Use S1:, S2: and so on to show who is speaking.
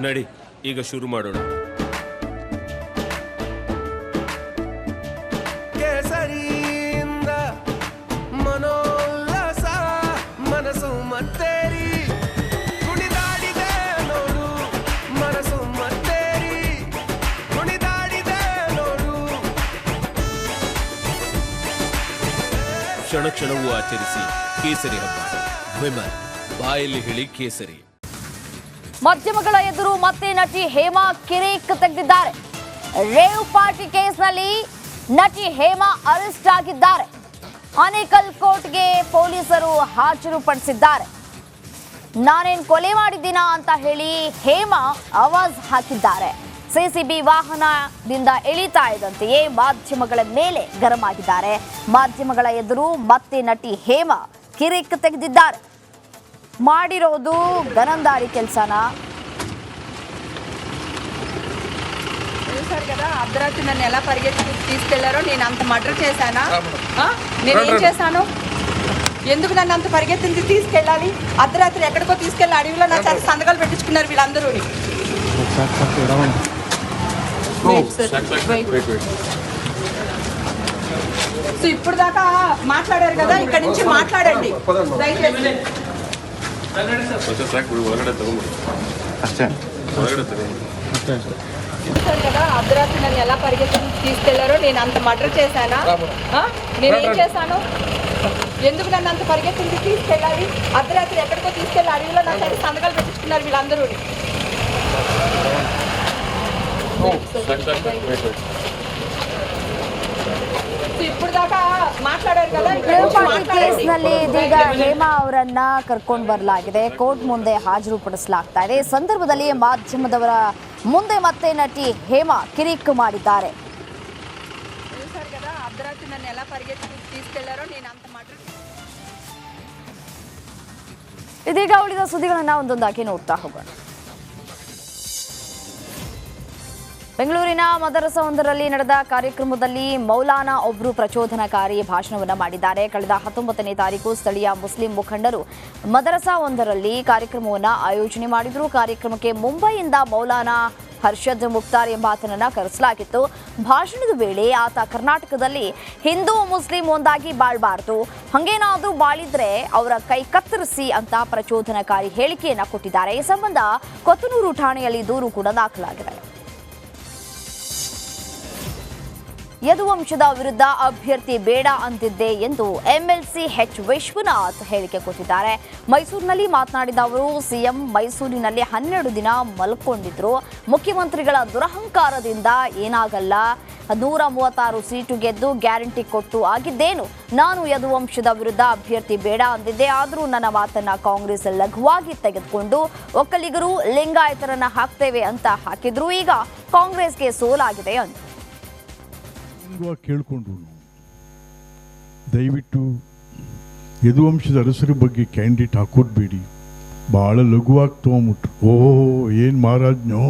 S1: ನಡಿ ಈಗ ಶುರು ಮಾಡೋಣ. ಕೇಸರಿಯಿಂದ ಮನೋಲ್ಲಾಸ ಮನಸ್ಸು ಮತ್ತೇರಿ ಕುಣಿದಾಡಿದೆ ನೋಡು, ಮನಸ್ಸು ಮತ್ತೇರಿ ಕುಣಿದಾಡಿದೆ ನೋಡು. ಕ್ಷಣ ಕ್ಷಣವೂ ಆಚರಿಸಿ ಕೇಸರಿ ಹಬ್ಬ. ವಿಮಲ್ ಬಾಯಲ್ಲಿ ಹೇಳಿ ಕೇಸರಿ.
S2: ಮಾಧ್ಯಮಗಳ ಎದುರು ಮತ್ತೆ ನಟಿ ಹೇಮಾ ಕಿರಿಕ್ ತೆಗೆದಿದ್ದಾರೆ. ರೇವ್ ಪಾರ್ಟಿ ಕೇಸ್ನಲ್ಲಿ ನಟಿ ಹೇಮಾ ಅರೆಸ್ಟ್ ಆಗಿದ್ದಾರೆ. ಆನೇಕಲ್ ಕೋರ್ಟ್ಗೆ ಪೊಲೀಸರು ಹಾಜರುಪಡಿಸಿದ್ದಾರೆ. ನಾನೇನ್ ಕೊಲೆ ಮಾಡಿದ್ದೀನಾ ಅಂತ ಹೇಳಿ ಹೇಮಾ ಆವಾಜ್ ಹಾಕಿದ್ದಾರೆ. ಸಿಸಿಬಿ ವಾಹನದಿಂದ ಇಳಿತಾ ಇದ್ದಂತೆಯೇ ಮಾಧ್ಯಮಗಳ ಮೇಲೆ ಗರಂ ಆಗಿದ್ದಾರೆ. ಮಾಧ್ಯಮಗಳ ಎದುರು ಮತ್ತೆ ನಟಿ ಹೇಮಾ ಕಿರಿಕ್ ತೆಗೆದಿದ್ದಾರೆ. ಮಾಡಿರೋದು ಗನಂದಾರಿ ಕೆಲಸನ.
S3: చూసారు కదా, అర్ధరాత్రి నన్ను ఎలా పరిగెత్తి తీసుకెళ్లారో. నేను అంత మర్డర్ చేశానా? నేనేం చేశాను? ఎందుకు నన్ను అంత పరిగెత్తి తీసుకెళ్ళాలి? అర్ధరాత్రి ఎక్కడికో తీసుకెళ్ళి అడవిలో నా చేత సంతకాలు పెట్టించుకున్నారు వీళ్ళందరూ. సో ఇప్పుడు దాకా మాట్లాడారు కదా, ఇక్కడ నుంచి మాట్లాడండి దయచేసి. చూసారు కదా, అర్ధరాత్రి నన్ను ఎలా పరిగెత్తి తీసుకెళ్లారో. నేను అంత మర్డర్ చేశానా? నేనేం చేశాను? ఎందుకు నన్ను అంత పరిగెత్తి తీసుకెళ్ళాలి? అర్ధరాత్రి ఎక్కడికో తీసుకెళ్ళి అడవిలో నా చేత సంతకాలు పెట్టించుకున్నారు వీళ్ళందరూ. ఇప్పుడు దాకా మాట్లాడారు కదా,
S2: ಕೇಸ್ನಲ್ಲಿ ಇದೀಗ ಹೇಮಾ ಅವರನ್ನ ಕರ್ಕೊಂಡು ಬರಲಾಗಿದೆ. ಕೋರ್ಟ್ ಮುಂದೆ ಹಾಜರುಪಡಿಸಲಾಗ್ತಾ ಇದೆ. ಈ ಸಂದರ್ಭದಲ್ಲಿ ಮಾಧ್ಯಮದವರ ಮುಂದೆ ಮತ್ತೆ ನಟಿ ಹೇಮಾ ಕಿರಿಕ್ ಮಾಡಿದ್ದಾರೆ.
S3: చూసారు కదా, అర్ధరాత్రి నన్ను ఎలా పరిగెత్తి తీసుకెళ్లారో. నేను అంత మర్డర్.
S2: ಇದೀಗ ಉಳಿದ ಸುದ್ದಿಗಳನ್ನ ಒಂದೊಂದಾಗಿ ನೋಡ್ತಾ ಹೋಗೋಣ. ಬೆಂಗಳೂರಿನ ಮದರಸವೊಂದರಲ್ಲಿ ನಡೆದ ಕಾರ್ಯಕ್ರಮದಲ್ಲಿ ಮೌಲಾನಾ ಒಬ್ಬರು ಪ್ರಚೋದನಕಾರಿ ಭಾಷಣವನ್ನು ಮಾಡಿದ್ದಾರೆ. ಕಳೆದ 19ನೇ ತಾರೀಕು ಸ್ಥಳೀಯ ಮುಸ್ಲಿಂ ಮುಖಂಡರು ಮದರಸವೊಂದರಲ್ಲಿ ಕಾರ್ಯಕ್ರಮವನ್ನು ಆಯೋಜನೆ ಮಾಡಿದರು. ಕಾರ್ಯಕ್ರಮಕ್ಕೆ ಮುಂಬೈಯಿಂದ ಮೌಲಾನಾ ಹರ್ಷದ್ ಮುಕ್ತಾರ್ ಎಂಬಾತನನ್ನ ಕರೆಸಲಾಗಿತ್ತು. ಭಾಷಣದ ವೇಳೆ ಆತ ಕರ್ನಾಟಕದಲ್ಲಿ ಹಿಂದೂ ಮುಸ್ಲಿಂ ಒಂದಾಗಿ ಬಾಳ್ಬಾರ್ದು, ಹಂಗೇನಾದ್ರೂ ಬಾಳಿದ್ರೆ ಅವರ ಕೈ ಕತ್ತರಿಸಿ ಅಂತ ಪ್ರಚೋದನಕಾರಿ ಹೇಳಿಕೆಯನ್ನ ಕೊಟ್ಟಿದ್ದಾರೆ. ಈ ಸಂಬಂಧ ಕೊತ್ತನೂರು ಠಾಣೆಯಲ್ಲಿ ದೂರು ಕೂಡ ದಾಖಲಾಗಿದೆ. ಯದುವಂಶದ ವಿರುದ್ಧ ಅಭ್ಯರ್ಥಿ ಬೇಡ ಅಂತಿದ್ದೆ ಎಂದು ಎಂಎಲ್ಸಿ ಎಚ್ ವಿಶ್ವನಾಥ್ ಹೇಳಿಕೆ ಕೊಟ್ಟಿದ್ದಾರೆ. ಮೈಸೂರಿನಲ್ಲಿ ಮಾತನಾಡಿದ ಅವರು, ಸಿಎಂ ಮೈಸೂರಿನಲ್ಲಿ 12 ದಿನ ಮಲ್ಕೊಂಡಿದ್ರು. ಮುಖ್ಯಮಂತ್ರಿಗಳ ದುರಹಂಕಾರದಿಂದ ಏನಾಗಲ್ಲ, 136 ಸೀಟು ಗೆದ್ದು ಗ್ಯಾರಂಟಿ ಕೊಟ್ಟು ಆಗಿದ್ದೇನು. ನಾನು ಯದುವಂಶದ ವಿರುದ್ಧ ಅಭ್ಯರ್ಥಿ ಬೇಡ ಅಂದಿದ್ದೆ, ಆದರೂ ನನ್ನ ಮಾತನ್ನ ಕಾಂಗ್ರೆಸ್ ಲಘುವಾಗಿ ತೆಗೆದುಕೊಂಡು ಒಕ್ಕಲಿಗರು ಲಿಂಗಾಯತರನ್ನ ಹಾಕ್ತೇವೆ ಅಂತ ಹಾಕಿದ್ರು. ಈಗ ಕಾಂಗ್ರೆಸ್ಗೆ ಸೋಲಾಗಿದೆ ಅಂತ
S4: ಕೇಳಿಕೊಂಡ್ರು. ದಯವಿಟ್ಟು ಯದುವಂಶದ ಅರಸರ ಬಗ್ಗೆ ಕ್ಯಾಂಡಿಡೇಟ್ ಹಾಕೋದ್ಬೇಡಿ, ಭಾಳ ಲಘುವಾಗಿ ತೊಗೊಂಬಿಟ್ರು. ಓಹೋ ಏನು ಮಹಾರಾಜ್ನೋ